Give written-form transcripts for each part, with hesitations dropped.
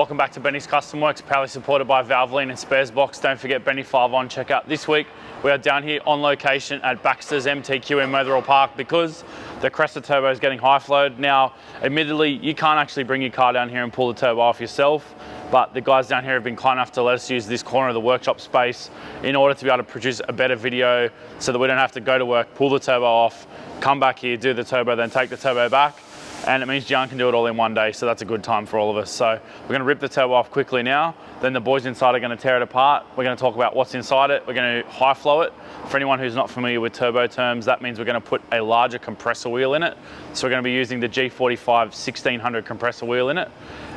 Welcome back to Benny's Custom Works, proudly supported by Valvoline and Spares Box. Don't forget Benny 5 on checkout this week. We are down here on location at Baxter's MTQ in Motherwell Park because the Cresta Turbo is getting high flowed. Now, admittedly, you can't actually bring your car down here and pull the turbo off yourself, but the guys down here have been kind enough to let us use this corner of the workshop space in order to be able to produce a better video so that we don't have to go to work, pull the turbo off, come back here, do the turbo, then take the turbo back. And it means Gian can do it all in one day, so that's a good time for all of us. So we're gonna rip the turbo off quickly now, then the boys inside are gonna tear it apart. We're gonna talk about what's inside it. We're gonna high flow it. For anyone who's not familiar with turbo terms, that means we're gonna put a larger compressor wheel in it. So we're gonna be using the G45 1600 compressor wheel in it.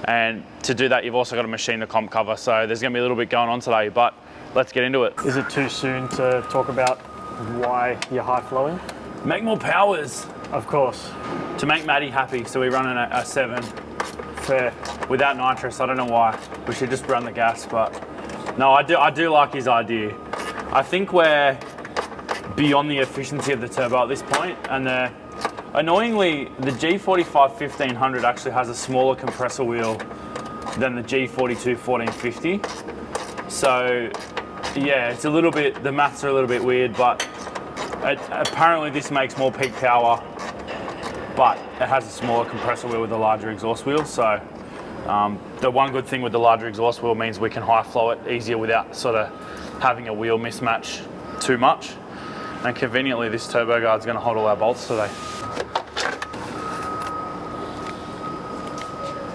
And to do that, you've also got to machine the comp cover. So there's gonna be a little bit going on today, but let's get into it. Is it too soon to talk about why you're high flowing? Make more powers. Of course. To make Maddie happy, so we run a 7. Fair. Without nitrous, I don't know why. We should just run the gas, but no, I do like his idea. I think we're beyond the efficiency of the turbo at this point, and annoyingly, the G45 1500 actually has a smaller compressor wheel than the G42 1450. So yeah, it's a little bit, the maths are a little bit weird, but apparently this makes more peak power, but it has a smaller compressor wheel with a larger exhaust wheel. So the one good thing with the larger exhaust wheel means we can high flow it easier without sort of having a wheel mismatch too much. And conveniently, this turbo guard's going to hold all our bolts today.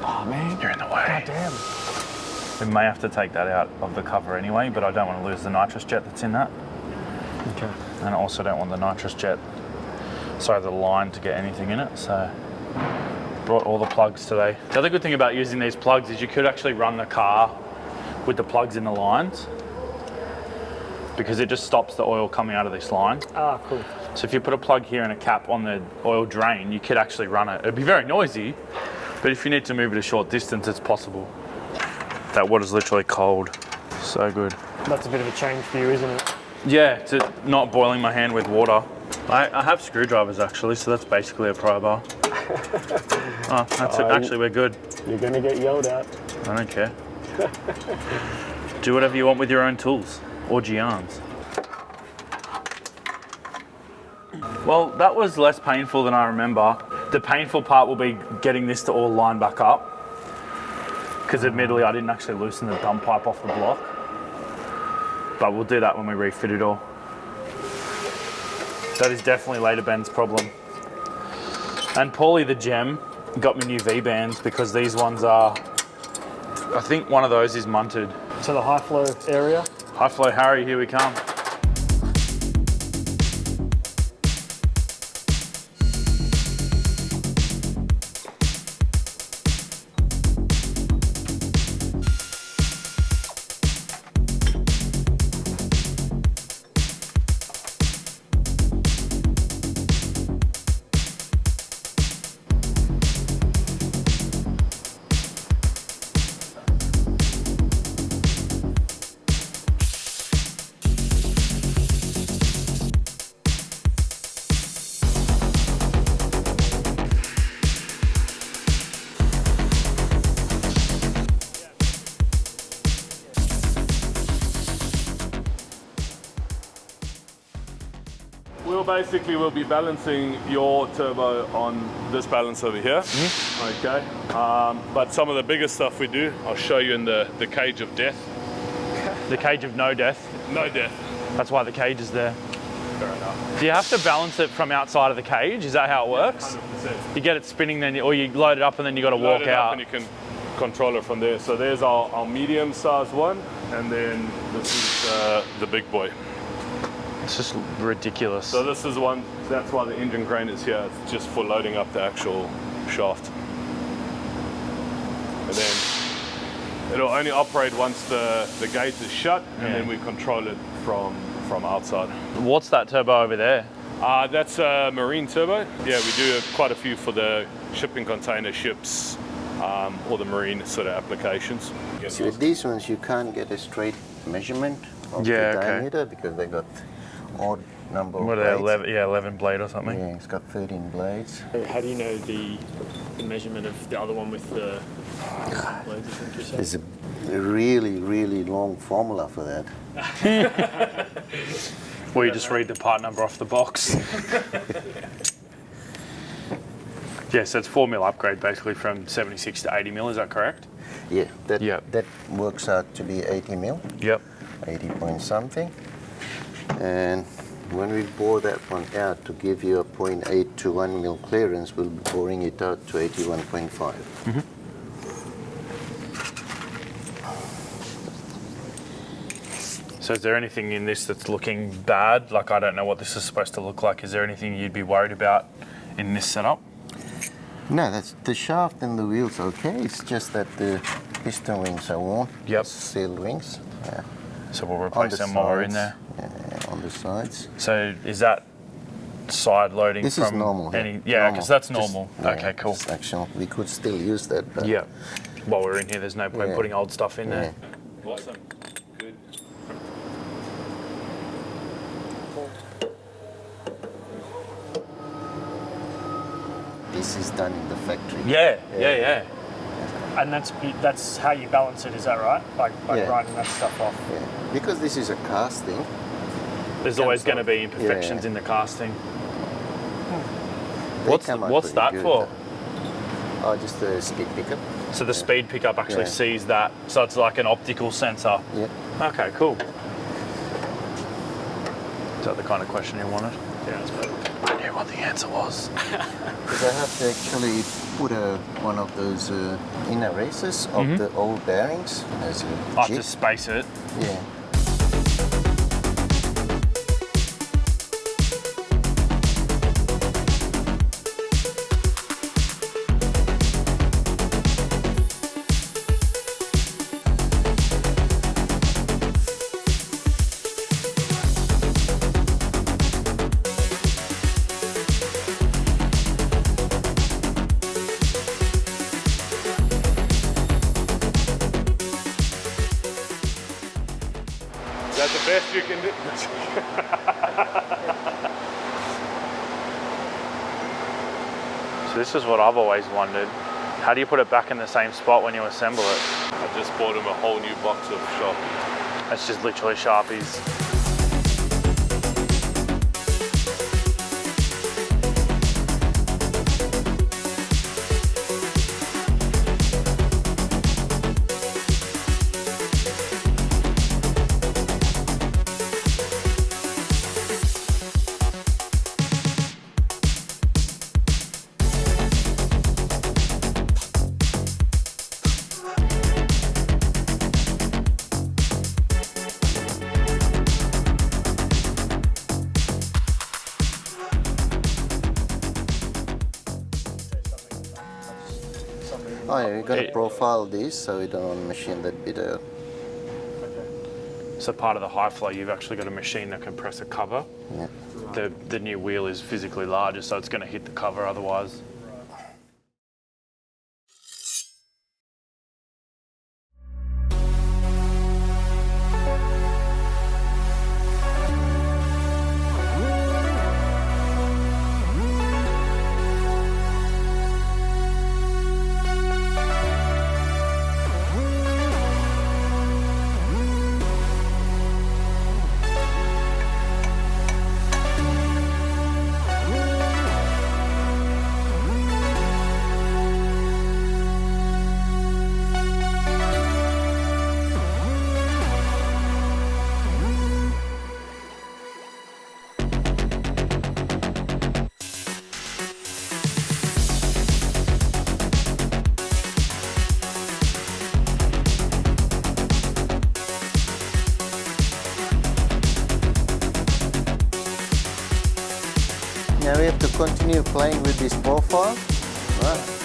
Oh man, You're in the way. God damn. We may have to take that out of the cover anyway, but I don't want to lose the nitrous jet that's in that. Okay. And I also don't want the nitrous jet, the line to get anything in it. So brought all the plugs today. The other good thing about using these plugs is you could actually run the car with the plugs in the lines, because it just stops the oil coming out of this line. Ah, cool. So if you put a plug here and a cap on the oil drain, you could actually run it. It'd be very noisy, but if you need to move it a short distance, it's possible. That water's literally cold. So good. That's a bit of a change for you, isn't it? Yeah, to not boiling my hand with water. I have screwdrivers actually, so that's basically a pry bar. Oh, that's it. Actually, we're good. You're gonna get yelled at. I don't care. Do whatever you want with your own tools, or Gian's. Well, that was less painful than I remember. The painful part will be getting this to all line back up, because admittedly I didn't actually loosen the dump pipe off the block. But we'll do that when we refit it all. That is definitely later Ben's problem. And Paulie the Gem got me new V-bands because these ones are, I think one of those is munted. To the high flow area. High flow Harry, here we come. Basically, we'll be balancing your turbo on this balance over here. Okay. But some of the bigger stuff we do, I'll show you in the cage of death. The cage of no death. No death. That's why the cage is there. Fair enough. Do you have to balance it from outside of the cage? Is that how it works? 100%. You get it spinning, then or you load it up and then you got to walk Load it up out. and you can control it from there. So there's our medium size one, and then this is the big boy. It's just ridiculous. So this is one, that's why the engine crane is here. It's just for loading up the actual shaft. And then it'll only operate once the gate is shut, and then we control it from outside. What's that turbo over there? That's a marine turbo. Yeah, we do quite a few for the shipping container ships, or the marine sort of applications. So with these ones, you can't get a straight measurement of the diameter because they got odd number of What are blades. they, 11 blade or something? Yeah, it's got 13 blades. How do you know the measurement of the other one with the blades, I think you said? There's a really, really long formula for that. Or you just read the part number off the box. Yeah, so it's 4mm upgrade basically from 76 to 80mm, is that correct? Yeah, that, Yep. that works out to be 80 mil, Yep. 80 point something. And when we bore that one out to give you a 0.8 to 1 mil clearance, we'll be boring it out to 81.5. So is there anything in this that's looking bad? Like, I don't know what this is supposed to look like. Is there anything you'd be worried about in this setup? No, that's the shaft and the wheels okay. It's just that the piston wings are worn. Yep. Sealed wings. Yeah. So we'll On replace the them while we're in sides. there. Yeah, on the sides. So is that side loading This from is normal. any? Yeah, because that's Just- normal. yeah, Okay, cool. it's actual. We could still use that. But Yeah. While we're in here, there's no point Yeah. putting old stuff in Yeah. there. Awesome. Good. This is done in the factory. Yeah. And that's how you balance it, is that right? Like Yeah. grinding that stuff off. Yeah. Because this is a casting. There's always Comes going to off. be imperfections Yeah. in the casting. They What's come out what's pretty that good, for? though. Oh, just the speed pickup. So the speed pickup actually Yeah. sees that. So it's like an optical sensor. Yeah. Okay, cool. Is that the kind of question you wanted? Yeah, that's better. I knew what the answer was. Because I have to actually put one of those inner races of the old bearings as a I have jig. to space it. Yeah. Is that the best you can do? So this is what I've always wondered. How do you put it back in the same spot when you assemble it? I just bought him a whole new box of Sharpie. It's just literally Sharpies. Oh, yeah, we're going It- to profile these so we don't machine that bit out. So part of the high flow, you've actually got a machine that can press a cover. Yeah. The new wheel is physically larger, so it's going to hit the cover otherwise. Now we have to continue playing with this profile. Right.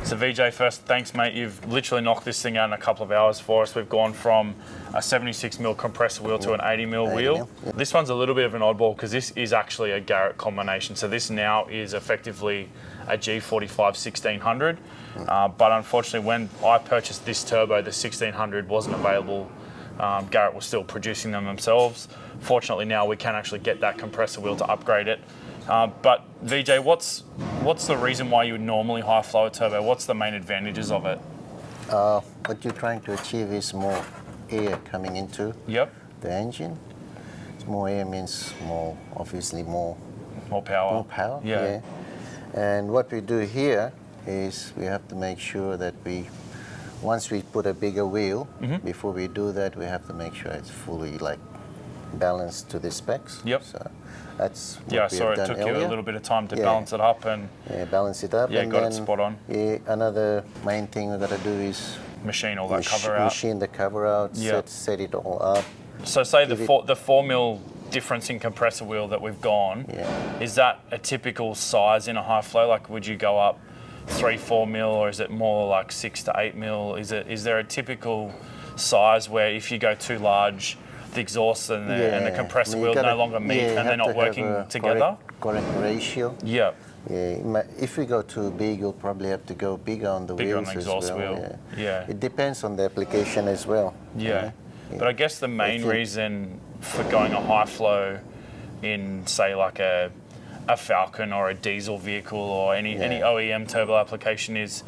So VJ, first, thanks mate. You've literally knocked this thing out in a couple of hours for us. We've gone from a 76mm compressor wheel to an 80mm wheel. Yep. This one's a little bit of an oddball because this is actually a Garrett combination. So this now is effectively a G45 1600. But unfortunately, when I purchased this turbo, the 1600 wasn't available. Garrett was still producing them themselves. Fortunately, now we can actually get that compressor wheel to upgrade it. But VJ, what's the reason why you would normally high flow a turbo? What's the main advantages of it? What you're trying to achieve is more air coming into Yep, the engine. More air means more, obviously more more more power. Yeah. And what we do here is we have to make sure that once we put a bigger wheel, before we do that, we have to make sure it's fully like balanced to the specs. Yep. So that's what Yeah, I we saw have it done took you earlier. a little bit of time to Yeah. balance it up, and Yeah, balance it up. Yeah, and got it then, spot on. Yeah, another main thing we got to do is machine all that cover out. machine the cover out, Yep. set it all up. So say the Give it- the 4mm difference in compressor wheel that we've gone, Yeah. is that a typical size in a high flow? Like, would you go up 3-4mm, or is it more like 6 to 8mm? Is there a typical size where if you go too large, the exhaust and the compressor I mean, you wheel no gotta- longer meet yeah, you and they're have not to have working a together? Correct ratio. Yeah. Yeah, if we go too big, you'll probably have to go bigger on the Bigger on wheels the exhaust as well. wheel. Yeah. It depends on the application as well. you Yeah. know. But I guess the main think- reason for going a high flow in, say, like a Falcon or a diesel vehicle or any OEM turbo application is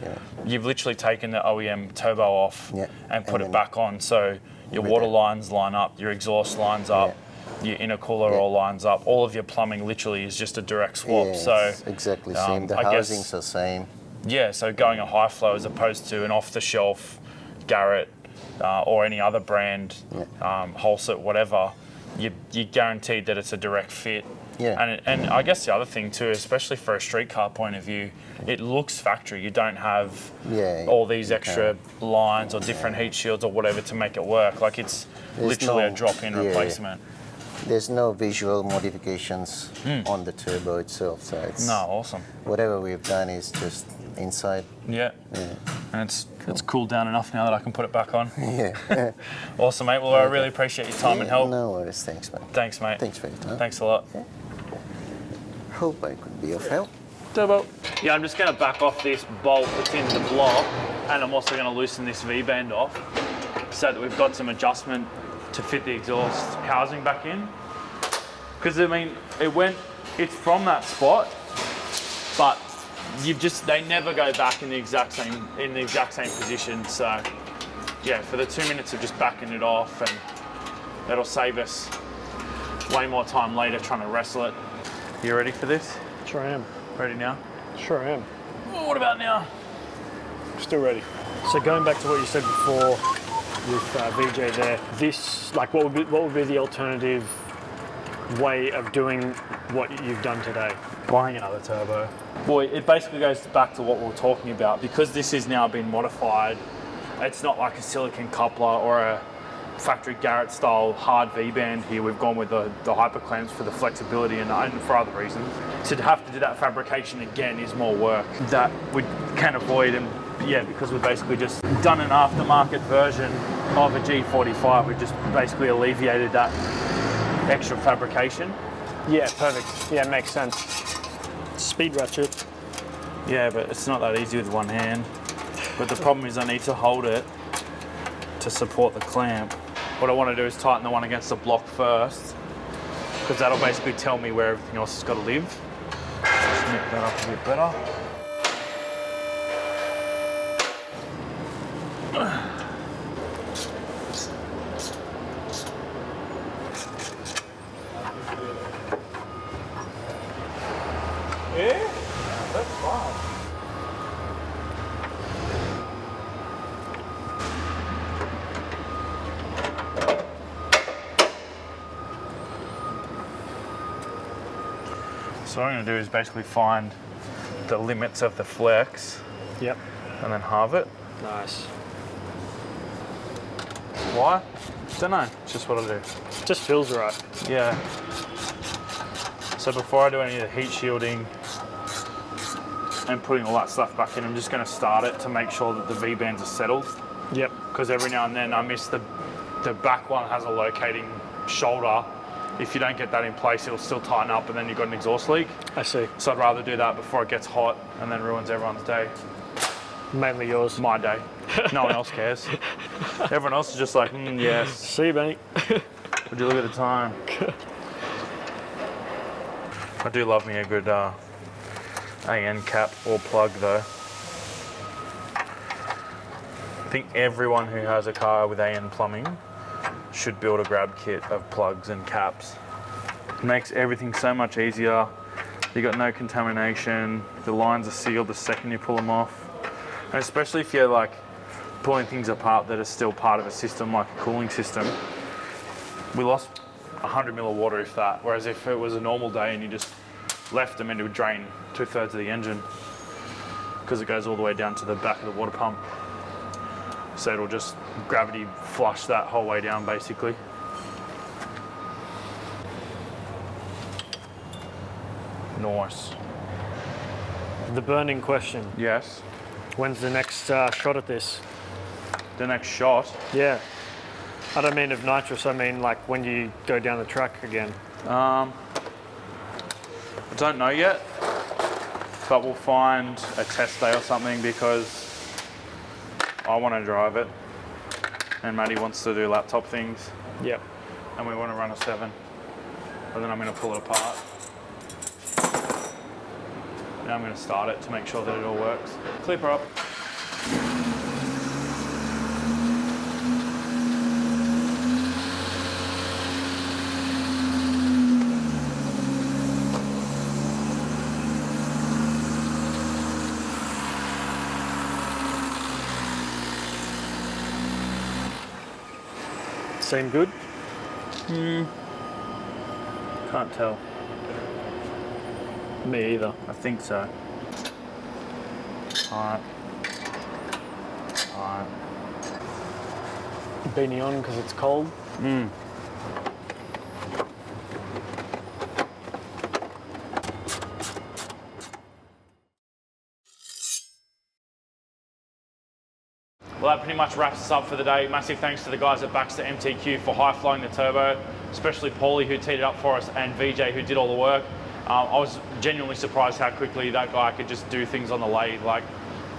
you've literally taken the OEM turbo off Yeah. and put And it then- back on. So your With water that. lines line up, your exhaust lines up, your intercooler Yeah. all lines up. All of your plumbing literally is just a direct swap. Yeah, So it's exactly same. The I guess- housings are same. yeah, so going a high flow as opposed to an off-the-shelf Garrett or any other brand, Holset, whatever, you're guaranteed that it's a direct fit. Yeah. And I guess the other thing too, especially for a street car point of view, it looks factory. You don't have Yeah, all these you extra lines or different heat shields or whatever to make it work. Like it's There's literally a no- drop-in yeah. replacement. There's no visual modifications on the turbo itself. So it's No, awesome. whatever we've done is just inside. Yeah. And it's cooled down enough now that I can put it back on. Yeah. Awesome, mate. Well, I really appreciate your time and help. No worries. Thanks, man. Thanks, mate. Thanks for your time. Thanks a lot. Hope I could be of help. Turbo. Yeah, I'm just going to back off this bolt that's in the block, and I'm also going to loosen this V-band off so that we've got some adjustment to fit the exhaust housing back in. Because I mean, it's from that spot, but they never go back in the exact same position. So yeah, for the 2 minutes of just backing it off, and that'll save us way more time later trying to wrestle it. You ready for this? Sure am. Ready now? Sure am. Well, what about now? Still ready. So going back to what you said before with VJ there, this, like, what would be the alternative way of doing what you've done today? Buying another turbo. Boy, it basically goes back to what we were talking about. Because this has now been modified, it's not like a silicon coupler or a factory Garrett style hard V-band here. We've gone with the hyper clamps for the flexibility and for other reasons. To have to do that fabrication again is more work that we can avoid. And yeah, because we've basically just done an aftermarket version of a G45, we've just basically alleviated that extra fabrication. Yeah, perfect. Yeah, makes sense. Speed ratchet. Yeah, but it's not that easy with one hand. But the problem is I need to hold it to support the clamp. What I want to do is tighten the one against the block first, because that'll basically tell me where everything else has got to live. Just nip that up a bit better. Yeah, that's fine. So what I'm going to do is basically find the limits of the flex Yep. and then halve it. Nice. Why? Don't know. It's just what I do. Just feels right. Yeah. So before I do any of the heat shielding and putting all that stuff back in, I'm just going to start it to make sure that the V-bands are settled. Yep. Because every now and then I miss the back one has a locating shoulder. If you don't get that in place, it'll still tighten up and then you've got an exhaust leak. I see. So I'd rather do that before it gets hot and then ruins everyone's day. Mainly yours. My day. No one else cares. Everyone else is just like, yes. See you, Benny. Would you look at the time? I do love me a good AN cap or plug though. I think everyone who has a car with AN plumbing should build a grab kit of plugs and caps. It makes everything so much easier. You got no contamination. The lines are sealed the second you pull them off. And especially if you're like pulling things apart that are still part of a system like a cooling system. We lost 100 mil of water if that. Whereas if it was a normal day and you just left them, it would drain 2/3 of the engine because it goes all the way down to the back of the water pump. So it'll just gravity flush that whole way down basically. Nice. The burning question. Yes. When's the next shot at this? The next shot. Yeah. I don't mean of nitrous, I mean like when you go down the track again. I don't know yet, but we'll find a test day or something because I want to drive it and Maddie wants to do laptop things Yep. and we want to run a 7. But then I'm going to pull it apart. Now I'm going to start it to make sure that it all works. Clipper up. Seem good? Can't tell. Me either. I think so. Alright. Alright. Beanie on because it's cold. Well, that pretty much wraps us up for the day. Massive thanks to the guys at Baxter MTQ for high-flowing the turbo, especially Paulie who teed it up for us and VJ who did all the work. I was genuinely surprised how quickly that guy could just do things on the lathe, like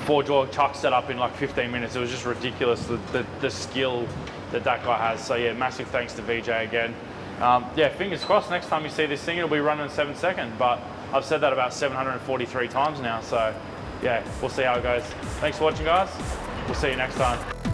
4-jaw chuck set up in like 15 minutes. It was just ridiculous, the skill that guy has. So yeah, massive thanks to VJ again. Yeah, fingers crossed next time you see this thing, it'll be running in 7 seconds, but I've said that about 743 times now, so yeah, we'll see how it goes. Thanks for watching, guys. We'll see you next time.